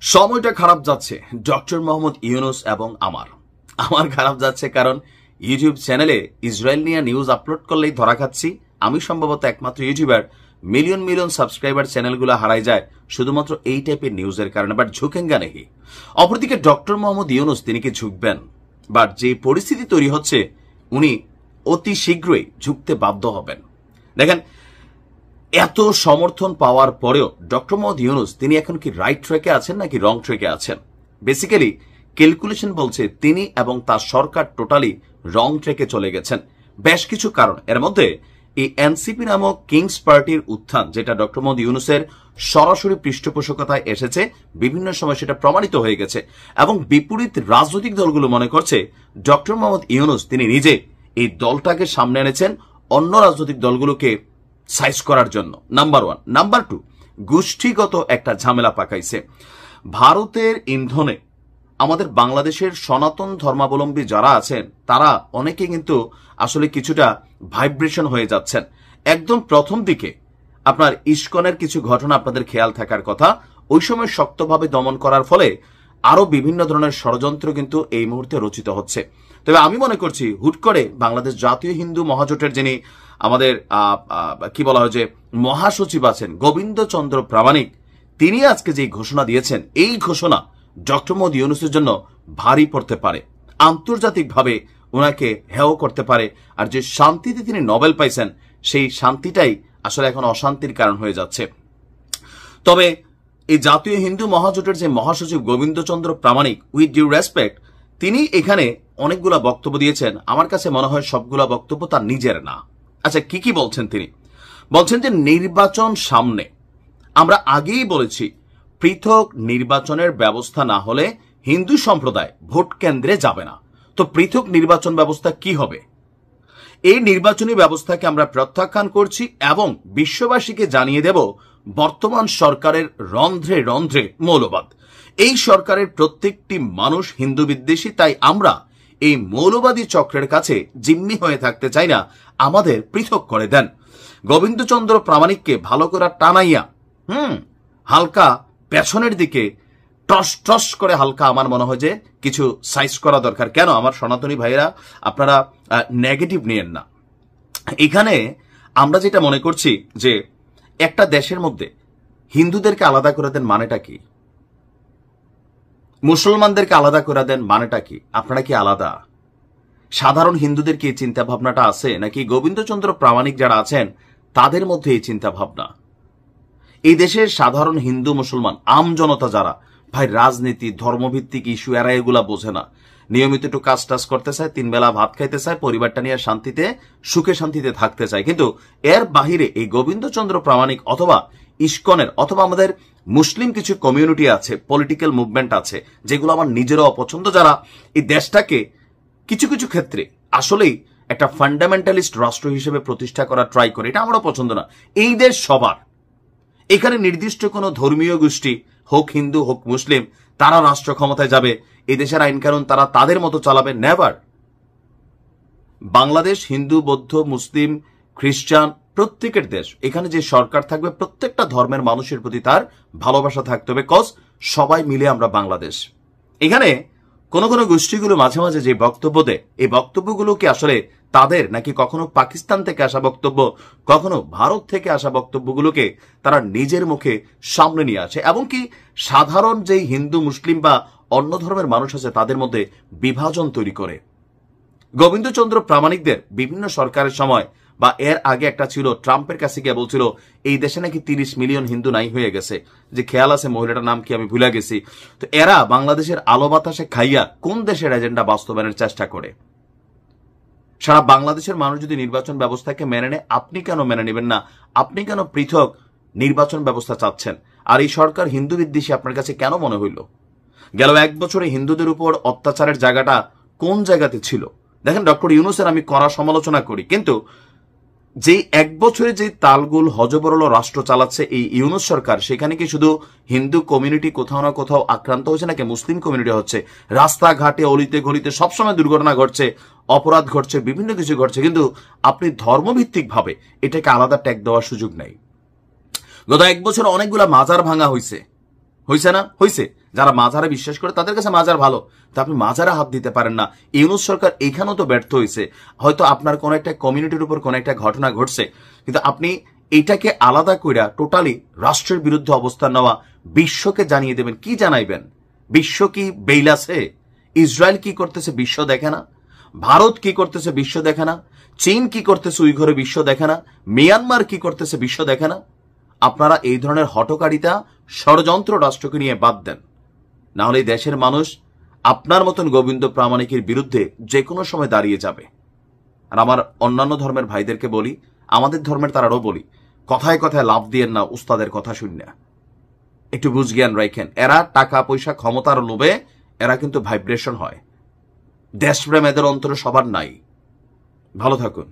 সময়টা খারাপ যাচ্ছে ডক্টর মোহাম্মদ ইউনুস এবং আমার খারাপ যাচ্ছে কারণ ইউটিউব চ্যানেলে ইসরায়েল নিয়ে নিউজ আপলোড করলেই ধরা খাচ্ছি। আমি সম্ভবত একমাত্র ইউটিউবার মিলিয়ন মিলিয়ন সাবস্ক্রাইবার চ্যানেলগুলো হারাই যায় শুধুমাত্র এই টাইপের নিউজের কারণে। বাট ঝুঁকেঙ্গা নেই। অপরদিকে ডক্টর মোহাম্মদ ইউনুস তিনি কি ঝুঁকবেন? বাট যে পরিস্থিতি তৈরি হচ্ছে উনি অতি শীঘ্রই ঝুঁকতে বাধ্য হবেন। দেখেন, এত সমর্থন পাওয়ার পরেও ডক্টর মোহাম্মদ ইউনুস তিনি এখন কি রাইট ট্র্যাকে আছেন নাকি রং ট্র্যাকে আছেন? বেসিক্যালি ক্যালকুলেশন বলছে তিনি এবং তার সরকার টোটালি রং ট্র্যাকে চলে গেছেন। বেশ কিছু কারণ, এর মধ্যে এই এনসিপি নামক কিংস পার্টির উত্থান, যেটা ডক্টর মোহাম্মদ ইউনুসের সরাসরি পৃষ্ঠপোষকতায় এসেছে, বিভিন্ন সময় সেটা প্রমাণিত হয়ে গেছে এবং বিপরীত রাজনৈতিক দলগুলো মনে করছে ডক্টর মোহাম্মদ ইউনুস তিনি নিজে এই দলটাকে সামনে এনেছেন অন্য রাজনৈতিক দলগুলোকে সাইজ করার জন্য। Number one. নাম্বার টু, গোষ্ঠীগত একটা ঝামেলা পাকাইছে। ভারতের ইন্ধনে আমাদের বাংলাদেশের সনাতন ধর্মাবলম্বী যারা আছেন তারা অনেকে কিন্তু আসলে কিছুটা ভাইব্রেশন হয়ে যাচ্ছেন। একদম প্রথম দিকে আপনার ইস্কনের কিছু ঘটনা আপনাদের খেয়াল থাকার কথা, ওই সময় শক্তভাবে দমন করার ফলে আরো বিভিন্ন ধরনের ষড়যন্ত্র কিন্তু এই মুহূর্তে রচিত হচ্ছে। তবে আমি মনে করছি হুট করে বাংলাদেশ জাতীয় হিন্দু মহাজোটের যিনি আমাদের কি বলা হয় যে মহাসচিব আছেন গোবিন্দচন্দ্র প্রামাণিক, তিনি আজকে যে ঘোষণা দিয়েছেন, এই ঘোষণা ডক্টর মোহাম্মদ ইউনুসের জন্য ভারী পড়তে পারে, আন্তর্জাতিকভাবে ওনাকে হেয় করতে পারে। আর যে শান্তিতে তিনি নোবেল পাইছেন সেই শান্তিটাই আসলে এখন অশান্তির কারণ হয়ে যাচ্ছে। তবে এই জাতীয় হিন্দু মহাজোটের যে মহাসচিব গোবিন্দচন্দ্র প্রামাণিক, উইথ ডিউ রেসপেক্ট, তিনি এখানে অনেকগুলা বক্তব্য দিয়েছেন। আমার কাছে মনে হয় সবগুলা বক্তব্য তার নিজের না। আচ্ছা, কি বলছেন তিনি? বলছেন যে নির্বাচন সামনে, আমরা আগেই বলেছি পৃথক নির্বাচনের ব্যবস্থা না হলে হিন্দু সম্প্রদায় ভোট কেন্দ্রে যাবে না। তো পৃথক নির্বাচন ব্যবস্থা কি হবে? এই নির্বাচনী ব্যবস্থাকে আমরা প্রত্যাখ্যান করছি এবং বিশ্ববাসীকে জানিয়ে দেব বর্তমান সরকারের রন্ধ্রে রন্ধ্রে মৌলবাদ। এই সরকারের প্রত্যেকটি মানুষ হিন্দু বিদ্বেষী, তাই আমরা এই মৌলবাদী চক্রের কাছে জিম্মি হয়ে থাকতে চাই না, আমাদের পৃথক করে দেন। গোবিন্দচন্দ্র প্রামাণিককে ভালো করে টানাইয়া হালকা পেছনের দিকে টস টস করে হালকা আমার মনে হয় যে কিছু সাইজ করা দরকার। কেন আমার সনাতনী ভাইয়েরা আপনারা নেগেটিভ নিয়েন না। এখানে আমরা যেটা মনে করছি যে একটা দেশের মধ্যে হিন্দুদেরকে আলাদা করে দেন মানেটা কি, মুসলমানদেরকে আলাদা করে দেন মানেটা কি? আপনারা কি আলাদা? সাধারণ হিন্দুদের কি চিন্তা ভাবনাটা আছে নাকি গোবিন্দচন্দ্র প্রামাণিক যারা আছেন তাদের মধ্যে এই চিন্তা ভাবনা? এই দেশের সাধারণ হিন্দু মুসলমান আম জনতা যারা ভাই রাজনীতি ধর্মভিত্তিক ইস্যু এরা এগুলা বোঝে না, নিয়মিত একটু কাজ টাজ করতে চায়, 3 বেলা ভাত খাইতে চায়, পরিবারটা নিয়ে শান্তিতে সুখে শান্তিতে থাকতে চায়। কিন্তু এর বাহিরে এই গোবিন্দচন্দ্র প্রামাণিক অথবা ইস্কনের অথবা আমাদের মুসলিম কিছু কমিউনিটি আছে, পলিটিক্যাল মুভমেন্ট আছে, যেগুলো আমার নিজেরও অপছন্দ, যারা এই দেশটাকে কিছু কিছু ক্ষেত্রে আসলেই একটা ফান্ডামেন্টালিস্ট রাষ্ট্র হিসেবে প্রতিষ্ঠা করার ট্রাই করে, এটা আমারও পছন্দ না। এই দেশ সবার, এখানে নির্দিষ্ট কোনো ধর্মীয় গোষ্ঠী হোক হিন্দু হোক মুসলিম তারা রাষ্ট্র ক্ষমতায় যাবে, এই দেশের আইন কানুন তারা তাদের মতো চালাবে, নেভার। বাংলাদেশ হিন্দু বৌদ্ধ মুসলিম খ্রিস্টান প্রত্যেকের দেশ, এখানে যে সরকার থাকবে প্রত্যেকটা ধর্মের মানুষের প্রতি তার ভালোবাসা থাকতে হবে, কজ সবাই মিলে আমরা বাংলাদেশ। এখানে কোন কোন গোষ্ঠীগুলো মাঝে মাঝে যে বক্তব্য দেয়, এই বক্তব্যগুলোকে আসলে তাদের নাকি কখনো পাকিস্তান থেকে আসা বক্তব্য, কখনো ভারত থেকে আসা বক্তব্যগুলোকে তারা নিজের মুখে সামনে নিয়ে আসে এবং কি সাধারণ যেই হিন্দু মুসলিম বা অন্য ধর্মের মানুষ আছে তাদের মধ্যে বিভাজন তৈরি করে। গোবিন্দচন্দ্র প্রামাণিকদের বিভিন্ন সরকারের সময় বা এর আগে একটা ছিল, ট্রাম্পের কাছে গিয়ে বলছিল এই দেশে নাকি 30 মিলিয়ন হিন্দু নাই হয়ে গেছে, যে খেয়াল আছে মহিলাটার নাম কি আমি ভুলে গেছি। তো এরা বাংলাদেশের আলো বাতাসে খাইয়া কোন দেশের এজেন্ডা বাস্তবায়নের চেষ্টা করে? সারা বাংলাদেশের মানুষ যদি নির্বাচন ব্যবস্থাকে মেনে নেয়, আপনি কেন মেনে নেবেন না? আপনি কেন পৃথক নির্বাচন ব্যবস্থা চাচ্ছেন? আর এই সরকার হিন্দু বিদ্বেষী আপনার কাছে কেন মনে হইল? গেল 1 বছরে হিন্দুদের উপর অত্যাচারের জায়গাটা কোন জায়গাতে ছিল? দেখেন, ডক্টর ইউনুসের আমি কড়া সমালোচনা করি, কিন্তু যে 1 বছরে যে তালগুল হজবরল রাষ্ট্র চালাচ্ছে এই ইউনুস সরকার, সেখানে কি শুধু হিন্দু কমিউনিটি কোথাও না কোথাও আক্রান্ত হচ্ছে নাকি মুসলিম কমিউনিটি হচ্ছে? রাস্তাঘাটে অলিতে গলিতে সবসময় দুর্ঘটনা ঘটছে, অপরাধ ঘটছে, বিভিন্ন কিছু ঘটছে, কিন্তু আপনি ধর্মভিত্তিক ভাবে এটাকে আলাদা ট্যাগ দেওয়ার সুযোগ নাই। গত 1 বছরে অনেকগুলা মাজার ভাঙা হয়েছে না? হয়েছে। যারা মাজারে বিশ্বাস করে তাদের কাছে মাজার ভালো, তা আপনি মাজারে হাত দিতে পারেন না। ইউনূস সরকার এইখানেও তো ব্যর্থ হয়েছে। হয়তো আপনার কোন একটা কমিউনিটির উপর কোন একটা ঘটনা ঘটছে, কিন্তু আপনি এইটাকে আলাদা কইরা টোটালি রাষ্ট্রের বিরুদ্ধে অবস্থান নেওয়া, বিশ্বকে জানিয়ে দেবেন। কি জানাইবেন? বিশ্ব কি বেইল আছে? ইসরায়েল কি করতেছে বিশ্ব দেখে না? ভারত কি করতেছে বিশ্ব দেখে না? চীন কি করতেছে উইঘরে বিশ্ব দেখে না? মিয়ানমার কি করতেছে বিশ্ব দেখে না? আপনারা এই ধরনের হটকারিতা, ষড়যন্ত্র রাষ্ট্রকে নিয়ে বাদ দেন, না হলে দেশের মানুষ আপনার মতন গোবিন্দ প্রামাণিকের বিরুদ্ধে যে কোনো সময় দাঁড়িয়ে যাবে। আর আমার অন্যান্য ধর্মের ভাইদেরকে বলি, আমাদের ধর্মের তারাও বলি, কথায় কথায় লাভ দিয়েন না উস্তাদের কথা শুনে। একটু বুঝ জ্ঞান রাখেন। এরা টাকা পয়সা ক্ষমতার লোভে এরা কিন্তু ভাইব্রেশন হয়। দেশপ্রেম এদের অন্তরে সবার নাই। ভালো থাকুন।